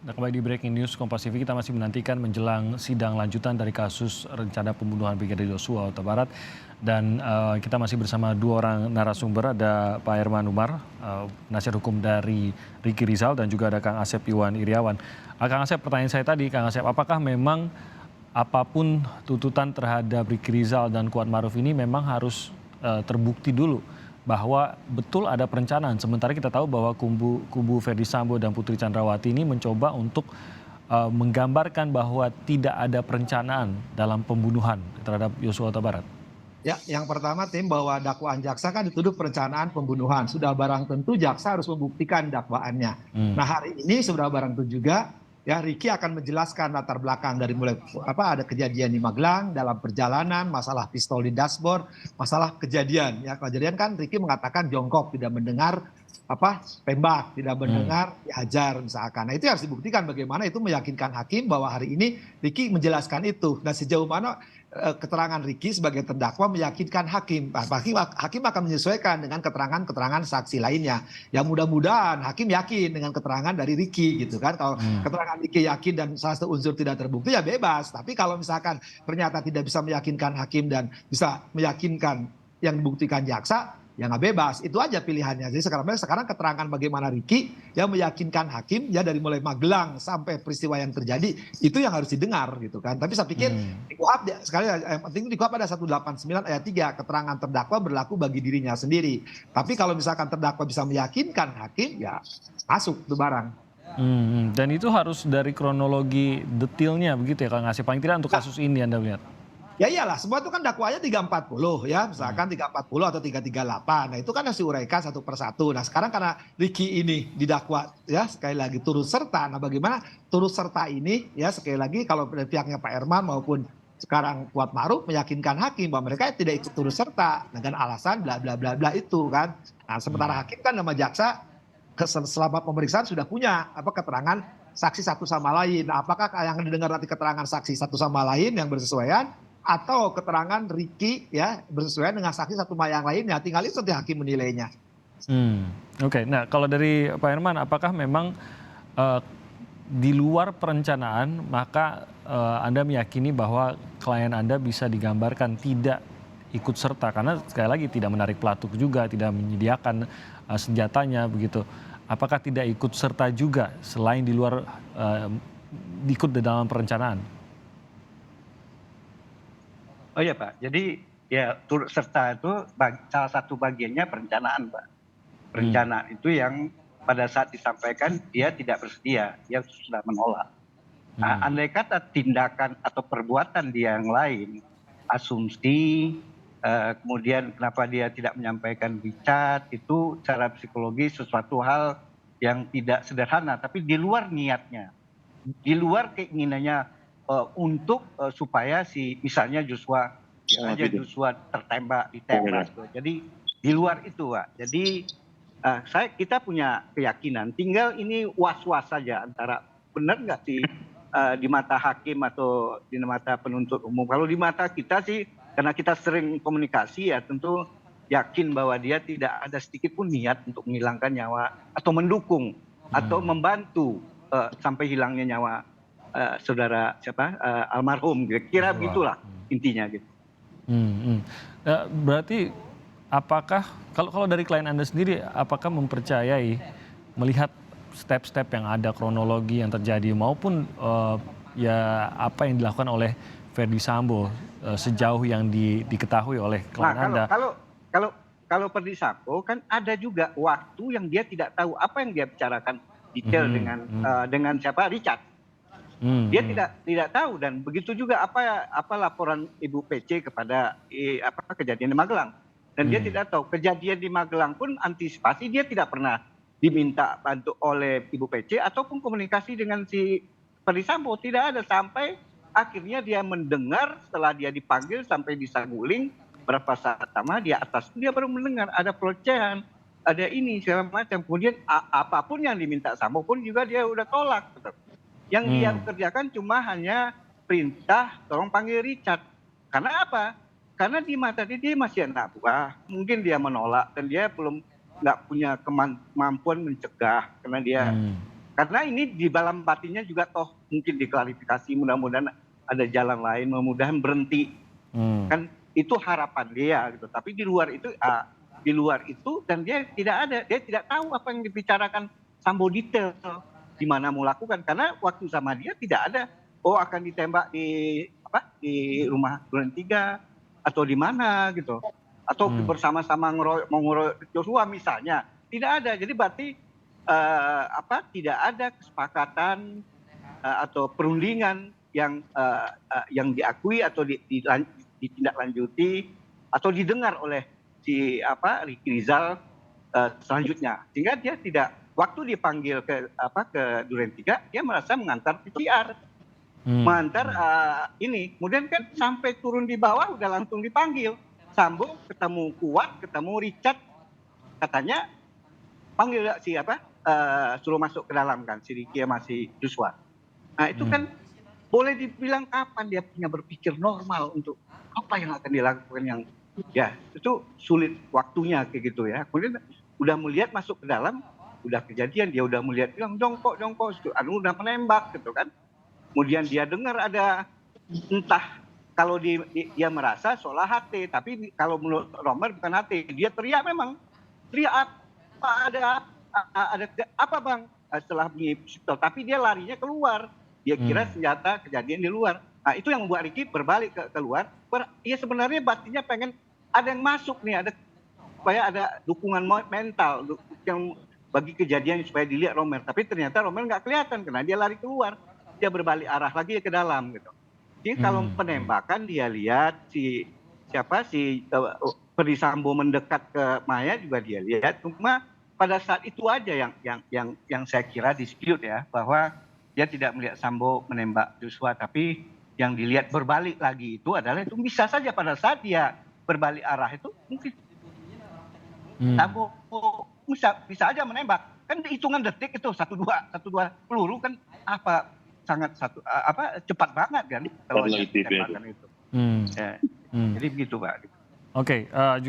Nah, kembali di Breaking News Kompas TV, kita masih menantikan menjelang sidang lanjutan dari kasus rencana pembunuhan Brigadir Yosua Huta Barat. Dan kita masih bersama dua orang narasumber, ada Pak Herman Umar, penasihat hukum dari Ricky Rizal, dan juga ada Kang Asep Iwan Iriawan. Kang Asep, pertanyaan saya tadi, Kang Asep, apakah memang apapun tuntutan terhadap Ricky Rizal dan Kuat Maruf ini memang harus terbukti dulu bahwa betul ada perencanaan. Sementara kita tahu bahwa kubu Ferdy Sambo dan Putri Chandrawati ini mencoba untuk menggambarkan bahwa tidak ada perencanaan dalam pembunuhan terhadap Yosua Huta Barat. Ya, yang pertama tim bahwa dakwaan jaksa kan dituduh perencanaan pembunuhan. Sudah barang tentu jaksa harus membuktikan dakwaannya. Nah, hari ini sudah barang tentu juga ya Ricky akan menjelaskan latar belakang dari mulai ada kejadian di Magelang dalam perjalanan, masalah pistol di dashboard, masalah kejadian. Ya, kejadian kan Ricky mengatakan jongkok, tidak mendengar tembak, tidak mendengar dihajar misalkan. Nah, itu harus dibuktikan bagaimana itu meyakinkan hakim bahwa hari ini Ricky menjelaskan itu. Dan sejauh mana keterangan Ricky sebagai terdakwa meyakinkan hakim. Hakim akan menyesuaikan dengan keterangan-keterangan saksi lainnya. Ya mudah-mudahan hakim yakin dengan keterangan dari Ricky gitu kan. Kalau keterangan Ricky yakin dan salah satu unsur tidak terbukti ya bebas. Tapi kalau misalkan ternyata tidak bisa meyakinkan hakim dan bisa meyakinkan yang dibuktikan jaksa, ya nggak bebas. Itu aja pilihannya. Jadi sekarang keterangan bagaimana Ricky yang meyakinkan hakim ya dari mulai Magelang sampai peristiwa yang terjadi itu yang harus didengar gitu kan. Tapi saya pikir di KUHP sekali yang penting di KUHP ada 189 ayat 3 keterangan terdakwa berlaku bagi dirinya sendiri. Tapi kalau misalkan terdakwa bisa meyakinkan hakim ya masuk tuh barang. Dan itu harus dari kronologi detailnya begitu ya Kang Asep, paling tidak untuk kasus ini Anda lihat. Ya iyalah, semua itu kan dakwaannya 340 ya, misalkan 340 atau 338. Nah, itu kan harus diuraikan satu persatu. Nah, sekarang karena Ricky ini didakwa ya sekali lagi turut serta. Nah, bagaimana turut serta ini ya sekali lagi kalau dari pihaknya Pak Herman maupun sekarang Kuat Maruf meyakinkan hakim bahwa mereka tidak ikut turut serta dengan alasan bla bla bla bla itu kan. Nah, sementara hakim kan nama jaksa selama pemeriksaan sudah punya keterangan saksi satu sama lain. Nah, apakah yang didengar nanti keterangan saksi satu sama lain yang bersesuaian atau keterangan Ricky ya bersesuaian dengan saksi satu yang lainnya, tinggal itu nanti hakim menilainya. Oke. Nah, kalau dari Pak Herman, apakah memang di luar perencanaan maka Anda meyakini bahwa klien Anda bisa digambarkan tidak ikut serta karena sekali lagi tidak menarik pelatuk juga, tidak menyediakan senjatanya begitu. Apakah tidak ikut serta juga selain di luar ikut dalam perencanaan? Oh iya Pak, jadi ya turut serta itu salah satu bagiannya perencanaan Pak. Perencanaan itu yang pada saat disampaikan dia tidak bersedia, dia sudah menolak. Nah, andai kata tindakan atau perbuatan dia yang lain, asumsi, kemudian kenapa dia tidak menyampaikan di chat, itu secara psikologi sesuatu hal yang tidak sederhana, tapi di luar niatnya, di luar keinginannya untuk supaya si misalnya Joshua ditembak gitu. Jadi di luar itu Pak. Jadi kita punya keyakinan tinggal ini was-was saja antara benar nggak sih di mata hakim atau di mata penuntut umum. Kalau di mata kita sih karena kita sering komunikasi ya tentu yakin bahwa dia tidak ada sedikit pun niat untuk menghilangkan nyawa atau mendukung atau membantu sampai hilangnya nyawa saudara almarhum, kira begitulah intinya gitu. Berarti apakah kalau dari klien Anda sendiri apakah mempercayai melihat step-step yang ada, kronologi yang terjadi maupun ya apa yang dilakukan oleh Ferdy Sambo sejauh yang diketahui oleh klien Anda? Kalau Ferdy Sambo kan ada juga waktu yang dia tidak tahu apa yang dia bicarakan detail dengan siapa Richard. Dia tidak tahu dan begitu juga apa laporan Ibu PC kepada kejadian di Magelang. Dan dia tidak tahu kejadian di Magelang pun antisipasi dia tidak pernah diminta bantu oleh Ibu PC ataupun komunikasi dengan si Ferdy Sambo, tidak ada sampai akhirnya dia mendengar setelah dia dipanggil sampai di Saguling berapa saat sama dia atas dia baru mendengar ada pelecehan, ada ini segala macam. Kemudian apapun yang diminta Sambo pun juga dia udah tolak. Yang dia kerjakan cuma hanya perintah tolong panggil Richard. Karena apa? Karena di mata dia masih anak buah. Mungkin dia menolak dan dia belum nggak punya kemampuan mencegah karena dia Karena ini di dalam batinnya juga toh mungkin diklarifikasi, mudah-mudahan ada jalan lain, mudah-mudahan berhenti. Kan itu harapan dia gitu. Tapi di luar itu dan dia tidak tahu apa yang dibicarakan Sambo detail di mana mau lakukan, karena waktu sama dia tidak ada akan ditembak di rumah Duren 3 atau di mana gitu, atau bersama-sama mengeroyok Joshua misalnya, tidak ada. Jadi berarti tidak ada kesepakatan atau perundingan yang diakui atau ditindaklanjuti atau didengar oleh si Ricky Rizal selanjutnya, sehingga dia tidak, waktu dipanggil ke Duren 3 dia merasa mengantar PCR, mengantar kemudian kan sampai turun di bawah udah langsung dipanggil Sambo, ketemu Kuat, ketemu Richard, katanya panggil suruh masuk ke dalam kan si Ricky sama si Joshua. Nah itu kan boleh dibilang kapan dia punya berpikir normal untuk apa yang akan dilakukan, yang ya itu sulit waktunya kayak gitu ya. Kemudian udah melihat masuk ke dalam, udah kejadian dia udah melihat bilang jongkok udah menembak gitu kan. Kemudian dia dengar ada entah kalau dia merasa seolah HT, tapi kalau menurut Romer bukan HT. Dia teriak, memang teriak ada apa bang, setelah bunyi pistol, tapi dia larinya keluar, dia kira senjata kejadian di luar. Nah itu yang membuat Ricky berbalik keluar. Ia sebenarnya batinnya pengen ada yang masuk nih, supaya ada dukungan mental yang bagi kejadian supaya dilihat Romer, tapi ternyata Romer nggak kelihatan karena dia lari keluar, dia berbalik arah lagi ke dalam gitu. Jadi kalau penembakan dia lihat si Ferdy Sambo mendekat ke Maya juga dia lihat, cuma pada saat itu aja yang saya kira dispute ya, bahwa dia tidak melihat Sambo menembak Joshua, tapi yang dilihat berbalik lagi itu adalah itu bisa saja pada saat dia berbalik arah itu mungkin Sambo bisa aja menembak, kan hitungan detik itu satu dua peluru kan cepat banget kan kalau tembakan itu. Jadi begitu Pak. Oke.